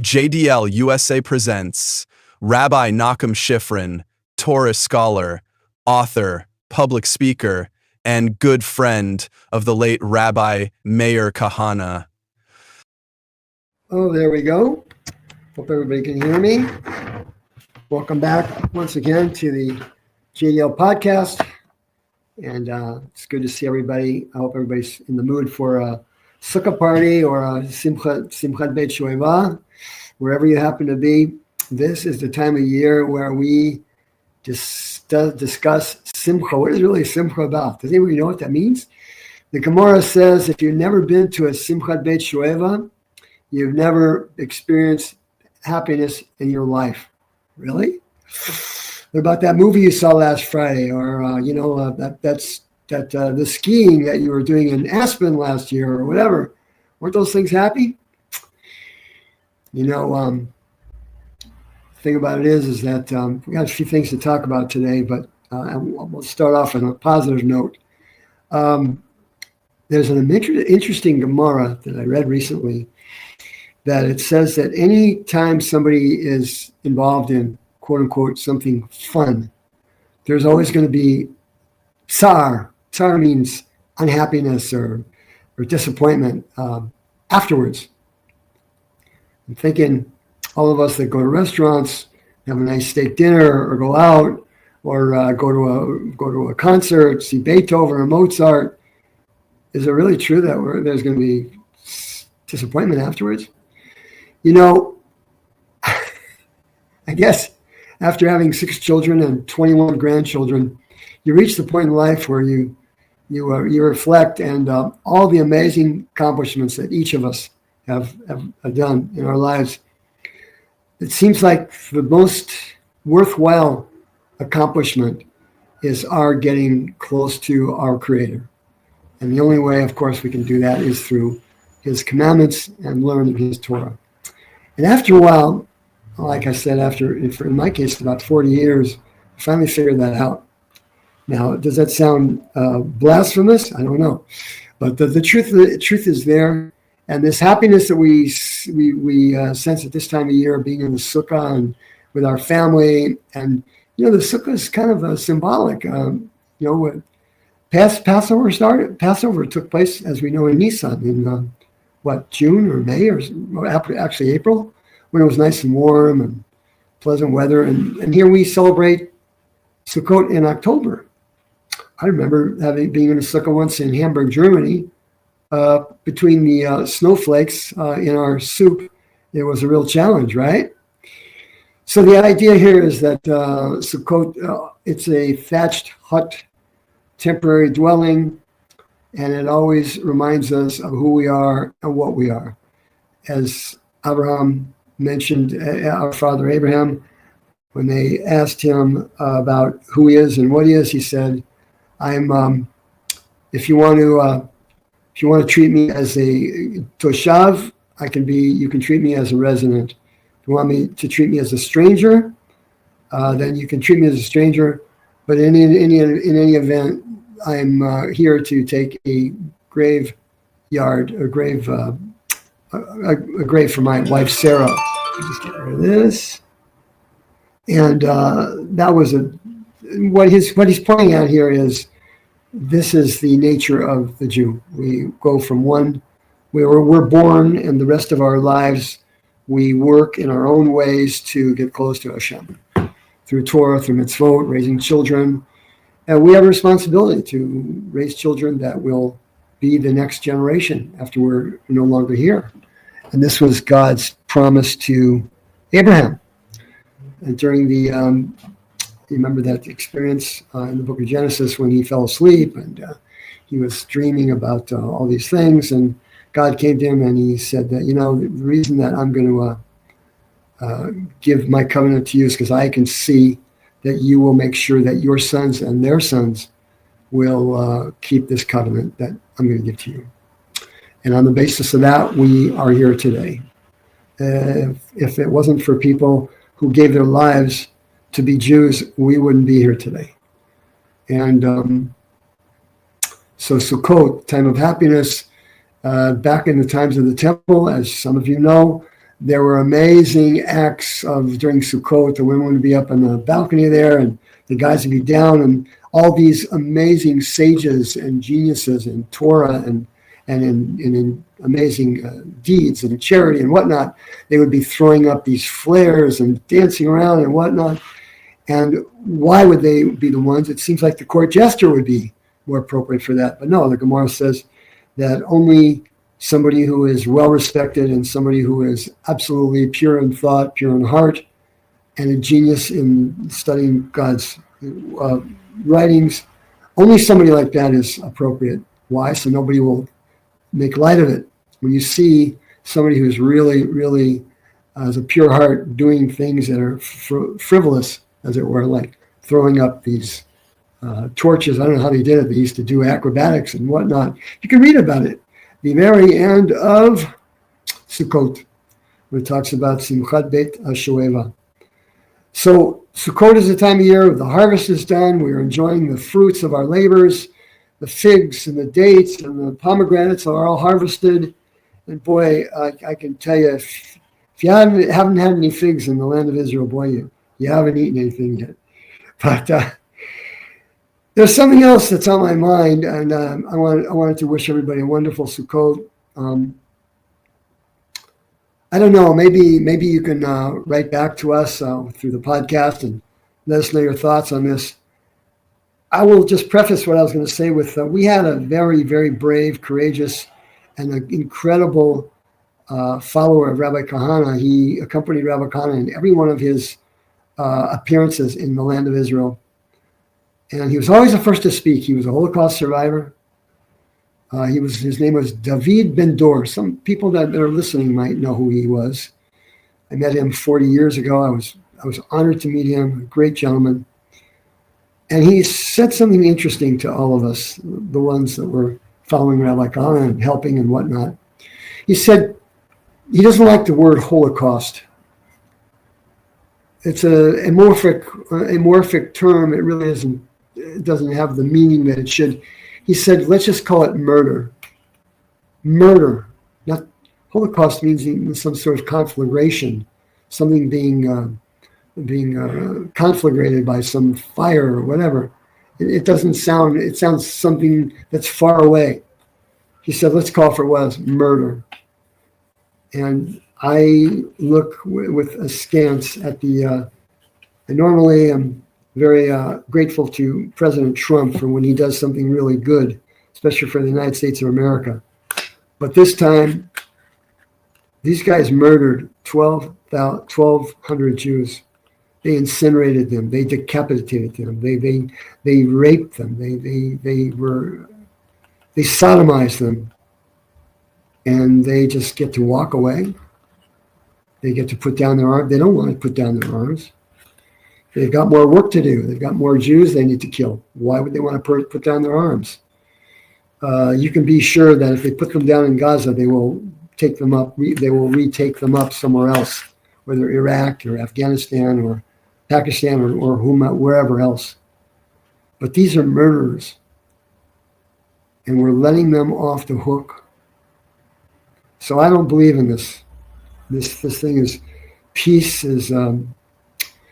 JDL USA presents Rabbi Nachum Shifren, Torah scholar, author, public speaker, and good friend of the late Rabbi Meir Kahana. Oh, there we go. Hope everybody can hear me. Welcome back once again to the JDL podcast. And it's good to see everybody. I hope everybody's in the mood for a Sukkot party or a Simchat Beit Shoeva, wherever you happen to be. This is the time of year where we discuss Simcha. What is really Simcha about? Does anybody know what that means? The Gemara says if you've never been to a Simchat Beit Shoeva, you've never experienced happiness in your life. Really? What about that movie you saw last Friday, or the skiing that you were doing in Aspen last year, or whatever? Weren't those things happy? The thing about it is that we got a few things to talk about today, but we'll start off on a positive note. There's an interesting Gemara that I read recently that it says that any time somebody is involved in quote unquote something fun, there's always going to be tsar. Tsar means unhappiness or disappointment afterwards. I'm thinking all of us that go to restaurants, have a nice steak dinner, or go out, or go to a concert, see Beethoven or Mozart. Is it really true that there's going to be disappointment afterwards? I guess after having 6 children and 21 grandchildren, you reach the point in life where you reflect and all the amazing accomplishments that each of us have done in our lives. It seems like the most worthwhile accomplishment is our getting close to our Creator. And the only way, of course, we can do that is through His commandments and learning His Torah. And after a while, like I said, in my case, about 40 years, I finally figured that out. Now, does that sound blasphemous? I don't know. But the truth is there. And this happiness that we sense at this time of year, being in the sukkah and with our family, and the sukkah is kind of symbolic. When Passover took place, as we know, in Nisan, in June or May, or actually April, when it was nice and warm and pleasant weather. And here we celebrate Sukkot in October. I remember being in a sukkah once in Hamburg, Germany. Between the snowflakes in our soup, it was a real challenge, right? So the idea here is that Sukkot, it's a thatched hut, temporary dwelling, and it always reminds us of who we are and what we are. As Abraham mentioned, our father Abraham, when they asked him about who he is and what he is, he said, if you want to treat me as a toshav, you can treat me as a resident. If you want me to treat me as a stranger, then you can treat me as a stranger. But in any event, I'm here to take a grave for my wife Sarah. Just get rid of this. And that was what he's pointing out here is, this is the nature of the Jew. We go from we're born, and the rest of our lives we work in our own ways to get close to Hashem, through Torah, through mitzvot, raising children. And we have a responsibility to raise children that will be the next generation after we're no longer here. And this was God's promise to Abraham. And during you remember that experience in the book of Genesis when he fell asleep and he was dreaming about all these things, and God came to him and he said that, the reason that I'm going to give my covenant to you is because I can see that you will make sure that your sons and their sons will keep this covenant that I'm going to give to you. And on the basis of that, we are here today. If it wasn't for people who gave their lives to be Jews, we wouldn't be here today. And so Sukkot, time of happiness, back in the times of the temple, as some of you know, There were amazing acts of during Sukkot. The women would be up on the balcony there, and the guys would be down, and all these amazing sages and geniuses in Torah and in amazing deeds and charity and whatnot. They would be throwing up these flares and dancing around and whatnot. And why would they be the ones? It seems like the court jester would be more appropriate for that. But no, the Gemara says that only somebody who is well respected and somebody who is absolutely pure in thought, pure in heart, and a genius in studying God's writings, only somebody like that is appropriate. Why? So nobody will make light of it. When you see somebody who's really, really has a pure heart doing things that are frivolous, as it were, like throwing up these torches. I don't know how they did it. They used to do acrobatics and whatnot. You can read about it. The very end of Sukkot, where it talks about Simchat Beit HaShoeva. So Sukkot is the time of year, the harvest is done, we're enjoying the fruits of our labors, the figs and the dates and the pomegranates are all harvested. And boy, I can tell you, if you haven't had any figs in the land of Israel, boy, you haven't eaten anything yet. But there's something else that's on my mind, and I wanted to wish everybody a wonderful Sukkot. I don't know, maybe you can write back to us through the podcast and let us know your thoughts on this. I will just preface what I was going to say with, we had a very, very brave, courageous, and an incredible follower of Rabbi Kahana. He accompanied Rabbi Kahana in every one of his appearances in the land of Israel. And he was always the first to speak. He was a Holocaust survivor. His name was David Ben Dor. Some people that are listening might know who he was. I met him 40 years ago. I was honored to meet him, a great gentleman. And he said something interesting to all of us, the ones that were following Rabbi Kahana and helping and whatnot. He said he doesn't like the word Holocaust. It's an amorphic term. It really isn't. It doesn't have the meaning that it should. He said, let's just call it murder. Murder. Not Holocaust means some sort of conflagration, something being conflagrated by some fire or whatever. It doesn't sound. It sounds something that's far away. He said, let's call for what was murder. And I look with askance at the. I normally am very grateful to President Trump for when he does something really good, especially for the United States of America. But this time, these guys murdered 1,200 Jews. They incinerated them. They decapitated them. They raped them. They sodomized them. And they just get to walk away. They get to put down their arms. They don't want to put down their arms. They've got more work to do. They've got more Jews they need to kill. Why would they want to put down their arms? You can be sure that if they put them down in Gaza, they will take them up. They will retake them up somewhere else, whether Iraq or Afghanistan or Pakistan or wherever else. But these are murderers, and we're letting them off the hook. So I don't believe in this. This thing is peace is.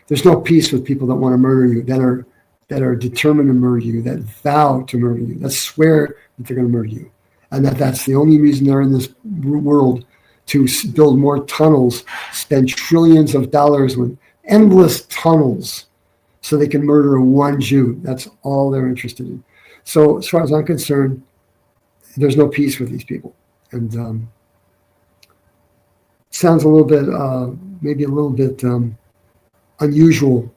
There's no peace with people that want to murder you, that are determined to murder you, that vow to murder you, that swear that they're going to murder you, and that's the only reason they're in this world, to build more tunnels, spend trillions of dollars with endless tunnels, so they can murder one Jew. That's all they're interested in. So as far as I'm concerned, there's no peace with these people, and sounds a little bit, maybe a little bit. Unusual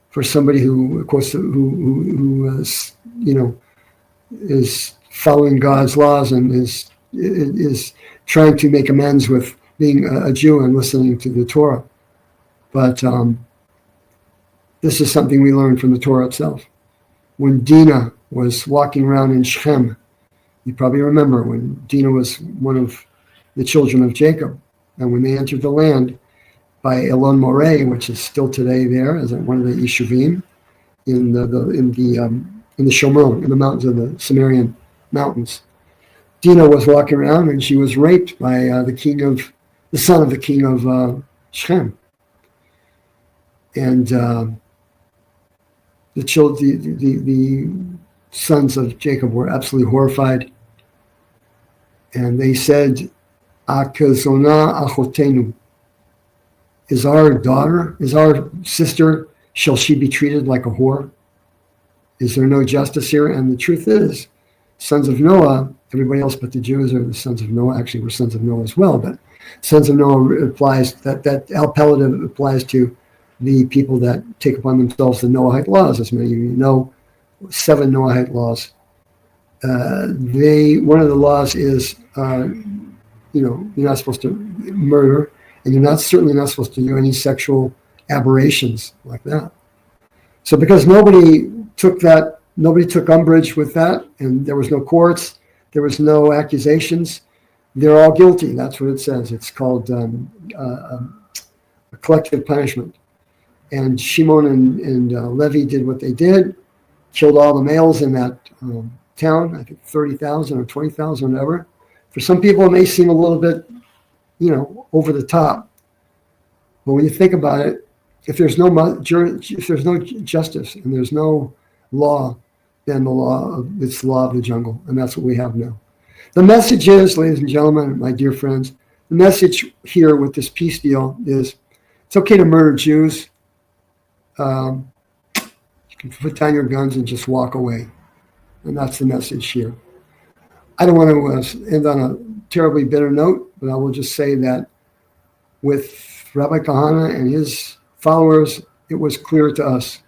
for somebody who, of course, who is following God's laws and is trying to make amends with being a Jew and listening to the Torah. But this is something we learned from the Torah itself. When Dinah was walking around in Shechem, you probably remember when Dinah was one of the children of Jacob, and when they entered the land by Elon Moreh, which is still today there as one of the Yishuvim in the Shomron, in the mountains of the Sumerian mountains. Dinah was walking around and she was raped by the king of the son of the king of Shem. And the sons of Jacob were absolutely horrified. And they said, Akezona achotenu. Is our daughter, is our sister, shall she be treated like a whore? Is there no justice here? And the truth is, sons of Noah, everybody else but the Jews are the sons of Noah. Actually, we're sons of Noah as well, but sons of Noah applies, that appellative applies to the people that take upon themselves the Noahite laws. As many of you know, 7 Noahite laws. One of the laws is, you're not supposed to murder, and you're certainly not supposed to do any sexual aberrations like that. So because nobody took umbrage with that, and there was no courts, there was no accusations, they're all guilty. That's what it says. It's called a collective punishment. And Shimon and Levi did what they did, killed all the males in that town, I think 30,000 or 20,000 or whatever. For some people, it may seem a little bit, over the top. But when you think about it, if there's no justice and there's no law, then it's the law of the jungle, and that's what we have now. The message is, ladies and gentlemen, my dear friends, the message here with this peace deal is it's okay to murder Jews. You can put down your guns and just walk away. And that's the message here. I don't want to end on a terribly bitter note, but I will just say that with Rabbi Kahana and his followers, it was clear to us.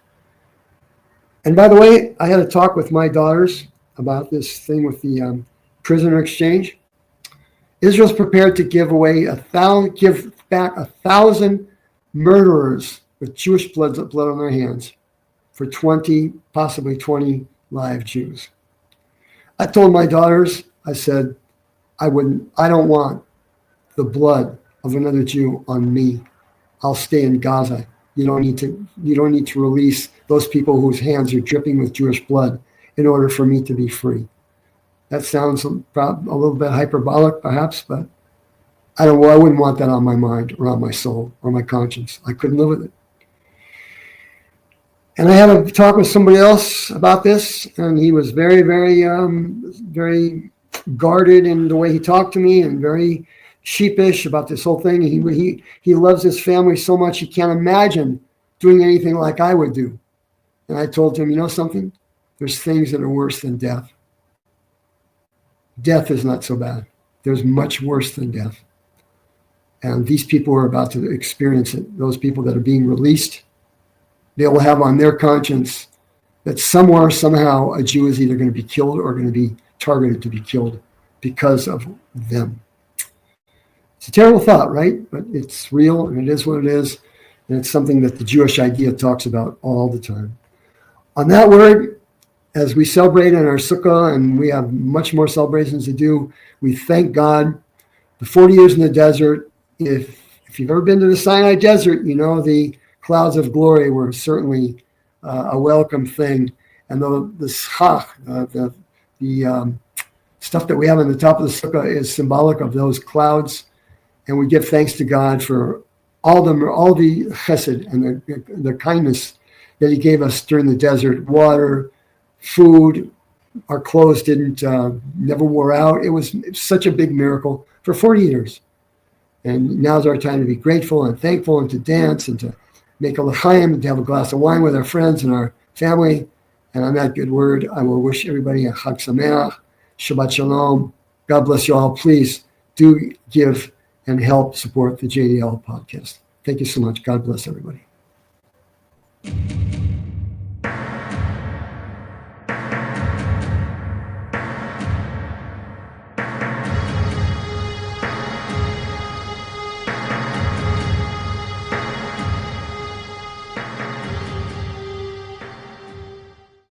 And by the way, I had a talk with my daughters about this thing with the prisoner exchange. Israel's prepared to give back 1,000 murderers with Jewish blood on their hands for 20, possibly 20 live Jews. I told my daughters, I said, I don't want the blood of another Jew on me. I'll stay in Gaza. You don't need to release those people whose hands are dripping with Jewish blood in order for me to be free. That sounds a little bit hyperbolic, perhaps, but I wouldn't want that on my mind or on my soul or my conscience. I couldn't live with it. And I had a talk with somebody else about this, and he was very, very, very guarded in the way he talked to me, and very sheepish about this whole thing. He loves his family so much he can't imagine doing anything like I would do. And I told him, you know something? There's things that are worse than death. Death is not so bad. There's much worse than death. And these people are about to experience it. Those people that are being released, they will have on their conscience that somewhere, somehow, a Jew is either going to be killed or going to be targeted to be killed because of them. It's a terrible thought, right? But it's real, and it is what it is. And it's something that the Jewish idea talks about all the time. On that word, as we celebrate in our Sukkot, and we have much more celebrations to do, we thank God. The 40 years in the desert, if you've ever been to the Sinai desert, you know the clouds of glory were certainly a welcome thing. And the schach, the stuff that we have on the top of the sukkah is symbolic of those clouds. And we give thanks to God for all the chesed and the kindness that he gave us during the desert. Water, food, our clothes never wore out. It was such a big miracle for 40 years. And now's our time to be grateful and thankful and to dance and to make a l'chaim and to have a glass of wine with our friends and our family. And on that good word, I will wish everybody a Chag Sameach, Shabbat Shalom. God bless you all. Please do give and help support the JDL podcast. Thank you so much. God bless everybody.